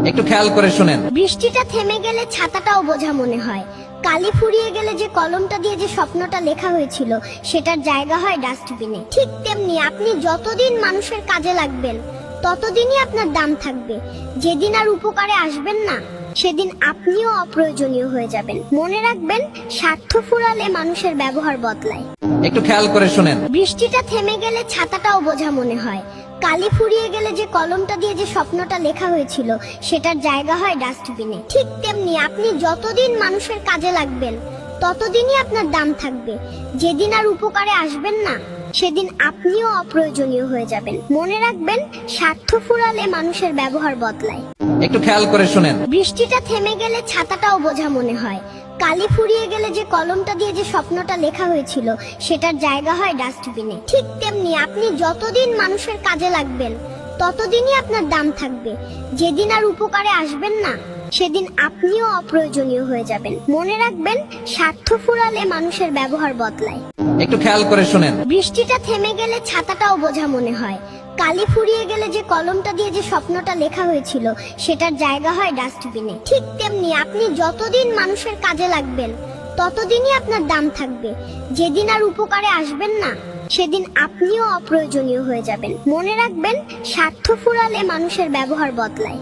একটু খেয়াল করে শুনেন। বৃষ্টিটা থেমে গেলে ছাতাটাও বোঝা মনে হয়। কালি ফুরিয়ে গেলে যে কলমটা দিয়ে যে স্বপ্নটা লেখা হয়েছিল সেটার জায়গা হয় ডাস্টবিনে। ঠিক তেমনি আপনি যতদিন মানুষের কাজে লাগবেন ততদিনই আপনার দাম থাকবে। যেদিন আর উপকারে আসবেন না সেদিন আপনিও অপ্রয়োজনীয় হয়ে যাবেন। মনে রাখবেন, স্বার্থ ফুরালে মানুষের ব্যবহার বদলায়। একটু খেয়াল করে শুনেন। বৃষ্টিটা থেমে গেলে ছাতাটাও বোঝা মনে হয়। কালি ফুরিয়ে গেলে যে কলমটা দিয়ে যে স্বপ্নটা লেখা হয়েছিল সেটার জায়গা হয় ডাস্টবিনে। ঠিক তেমনি আপনি যতদিন মানুষের কাজে লাগবেন ততদিনই আপনার দাম থাকবে। যেদিন আর উপকারে আসবেন না সেদিন আপনিও অপ্রয়োজনীয় হয়ে যাবেন। মনে রাখবেন, স্বার্থ ফুরালে মানুষের ব্যবহার বদলায়। একটু খেয়াল করে শুনেন। বৃষ্টিটা থেমে গেলে ছাতাটাও বোঝা মনে হয়। কালি ফুরিয়ে গেলে যে কলমটা দিয়ে যে স্বপ্নটা লেখা হয়েছিল সেটার জায়গা হয় ডাস্টবিনে। ঠিক তেমনি আপনি যতদিন মানুষের কাজে লাগবেন ততদিনই আপনার দাম থাকবে। যেদিন আর উপকারে আসবেন না সেদিন আপনিও অপ্রয়োজনীয় হয়ে যাবেন। মনে রাখবেন, স্বার্থ ফুরালে মানুষের ব্যবহার বদলায়। একটু খেয়াল করে শুনেন। বৃষ্টিটা থেমে গেলে ছাতাটাও বোঝা মনে হয়। কালি ফুরিয়ে গেলে যে কলমটা দিয়ে যে স্বপ্নটা লেখা হয়েছিল সেটার জায়গা হয় ডাস্টবিনে। ঠিক তেমনি আপনি যতদিন মানুষের কাজে লাগবেন ততদিনই আপনার দাম থাকবে। যেদিন আর উপকারে আসবেন না সেদিন আপনিও অপ্রয়োজনীয় হয়ে যাবেন। মনে রাখবেন, স্বার্থ ফুরালে মানুষের ব্যবহার বদলায়।